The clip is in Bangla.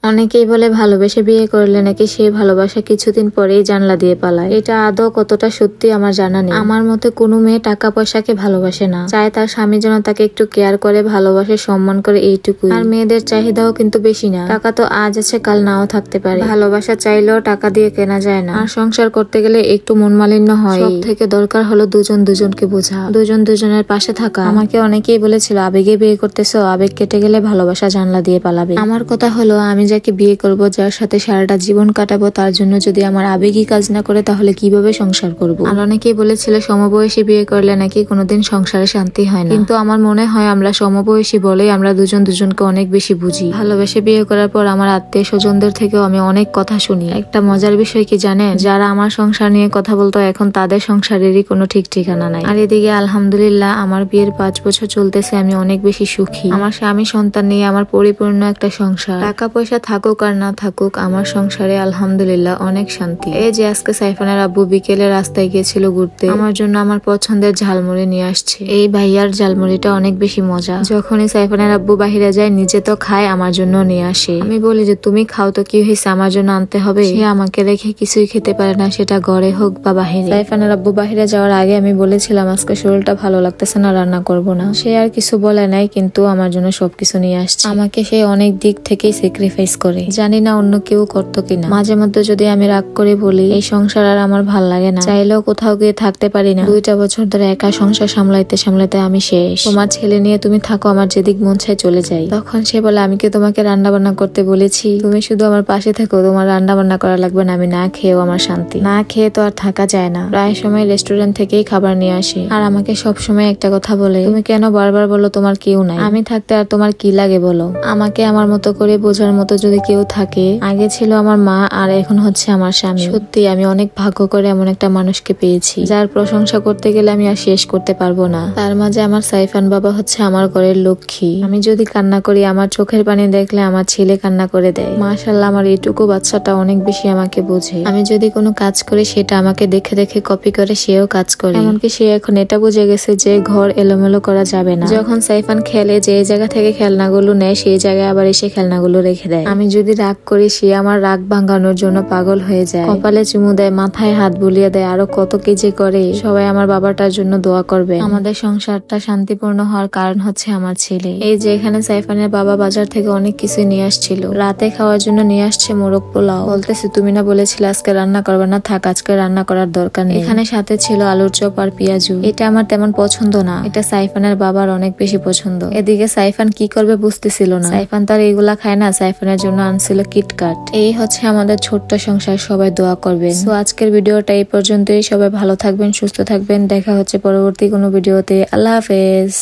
অনেকেই বলে ভালোবেসে বিয়ে করলে নাকি সেই ভালোবাসা কিছুদিন পরেই জানলা দিয়ে পালায়। এটা আদৌ কতটা সত্যি আমার জানা নেই। আমার মতে কোনো মেয়ে টাকা পয়সাকে ভালোবাসে না, চায় তার স্বামী যেন তাকে একটু কেয়ার করে, ভালোবাসে, সম্মান করে, এইটুকুই। আর মেয়েদের চাহিদাও কিন্তু বেশি না। টাকা তো আজ আছে কাল নাও থাকতে পারে, ভালোবাসা চাইলেও টাকা দিয়ে কেনা যায় না। আর সংসার করতে গেলে একটু মন মালিন্য হয়। সব থেকে দরকার হলো দুজন দুজনকে বোঝা, দুজন দুজনের পাশে থাকা। আমাকে অনেকেই বলেছিল আবেগে বিয়ে করতেছো, আবেগ কেটে গেলে ভালোবাসা জানলা দিয়ে পালাবে। আমার কথা হলো আমি যাকে বিয়ে করব, যার সাথে সারাটা জীবন কাটাবো, তার জন্য যদি আমার আবেগই কাজ না করে তাহলে কিভাবে সংসার করব। আর অনেকেই বলেছিল সমবয়সী বিয়ে করলে নাকি কোনোদিন সংসারে শান্তি হয় না, কিন্তু আমার মনে হয় আমরা সমবয়সী বলেই আমরা দুজন দুজনকে অনেক বেশি বুঝি। ভালোবেসে বিয়ে করার পর আমার আত্মীয় স্বজনদের থেকেও আমি অনেক কথা শুনি। একটা মজার বিষয় কি জানেন, যারা আমার সংসার নিয়ে কথা বলতো এখন তাদের সংসারেরই কোনো ঠিক ঠিকানা নাই। আর এদিকে আলহামদুলিল্লাহ আমার বিয়ের 5 বছর চলতেছে, আমি অনেক বেশি সুখী। আমার স্বামী সন্তান নিয়ে আমার পরিপূর্ণ একটা সংসার। টাকা পয়সা থাকুক আর না থাকুক, আমার সংসারে আলহামদুলিল্লাহ অনেক শান্তি। এই যে আজকে সাইফানের আব্বু বিকেলে রাস্তায় গিয়েছিল ঘুরতে, আমার জন্য আমার পছন্দের ঝালমুড়ি নিয়ে আসছে। এই ভাইয়ার ঝালমুড়িটা অনেক বেশি মজা। যখনই সাইফানের আব্বু বাহিরে যায় নিজে তো খায়, আমার জন্য নিয়ে আসে। আমি বলি যে তুমি খাও তো কি হয়েছে, আমার জন্য আনতে হবে? সে আমাকে রেখে কিছুই খেতে পারে না, সেটা ঘরে হোক বা বাহিরে। সাইফানের আব্বু বাহিরে যাওয়ার আগে আমি বলেছিলাম আজকে শরীরটা ভালো লাগতেছে না, রান্না করব না। সে আর কিছু বলে নাই, কিন্তু আমার জন্য সবকিছু নিয়ে আসছে। আমাকে সে অনেক দিক থেকেই স্যাক্রিফাইস করে, জানি না অন্য কেউ করতো কিনা। মাঝে মধ্যে যদি আমি রাগ করে বলি এই সংসার আর আমার ভাল লাগে না, চাইলেও কোথাও গিয়ে থাকতে পারি না, 2টা বছর ধরে একা সংসার সামলাইতে সামলাইতে আমি শেষ, তোমার ছেলে নিয়ে তুমি থাকো, আমার যেদিক মন চায় চলে যাই। তখন সে বলে আমি কি তোমাকে রান্না বান্না করতে বলেছি? তুমি শুধু আমার পাশে থাকো, তোমার রান্না বান্না করা লাগবে না, আমি না খেয়েও আমার শান্তি। না খেয়ে তো আর থাকা যায় না। প্রায় সময় রেস্টুরেন্ট থেকেই খাবার নিয়ে আসে, আর আমাকে সব সময় একটা কথা বলে, তুমি কেন বারবার বলো তোমার কেউ নাই? আমি থাকতে আর তোমার কি লাগে বলো? আমাকে আমার মতো করে বোঝার মতো যদি কেউ থাকে, আগে ছিল আমার মা আর এখন হচ্ছে আমার স্বামী। সত্যি আমি অনেক ভাগ্য করে এমন একটা মানুষকে পেয়েছি, যার প্রশংসা করতে গেলে আমি আর শেষ করতে পারবো না। তার মাঝে আমার সাইফান বাবা হচ্ছে আমার ঘরের লক্ষ্মী। আমি যদি কান্না করি, আমার চোখের পানি দেখলে আমার ছেলে কান্না করে দেয়। মাশাআল্লাহ আমার এইটুকু বাচ্চাটা অনেক বেশি আমাকে বোঝে। আমি যদি কোনো কাজ করি সেটা আমাকে দেখে দেখে কপি করে সেও কাজ করে। এমনকি সে এখন এটা বুঝে গেছে যে ঘর এলোমেলো করা যাবে না। যখন সাইফান খেলে, যে জায়গা থেকে খেলনাগুলো নেয় সেই জায়গায় আবার এসে খেলনাগুলো রেখে দেয়। আমি যদি রাগ করি, সে আমার রাগ ভাঙানোর জন্য পাগল হয়ে যায়, কপালে চুমু দেয়, মাথায় হাত বুলিয়ে দেয়, আরো কত কি যে করে। সবাই আমার বাবাটার জন্য দোয়া করবে। আমাদের সংসারটা শান্তিপূর্ণ হওয়ার কারণ হচ্ছে আমার ছেলে। এই যে এখানে সাইফানের বাবা বাজার থেকে অনেক কিছু নিয়ে আসছিল, রাতে খাওয়ার জন্য নিয়ে আসছে মোরগ পোলাও। বলতেছে তুমি না বলেছিলে আজকে রান্না করবে না, থাক আজকে রান্না করার দরকার নেই। এখানে সাথে ছিল আলুর চপ আর পেঁয়াজু। এটা আমার তেমন পছন্দ না, এটা সাইফানের বাবার অনেক বেশি পছন্দ। এদিকে সাইফান কি করবে বুঝতেছিল না। সাইফান তার এইগুলা খায় না, সাইফানের জন্য আনছিল কিটকাট। এই হচ্ছে আমাদের ছোট্ট সংসার, সবাই দোয়া করবেন। তো আজকের ভিডিওটা এই পর্যন্তই। সবাই ভালো থাকবেন, সুস্থ থাকবেন, দেখা হচ্ছে পরবর্তী কোনো ভিডিওতে। আল্লাহ হাফেজ।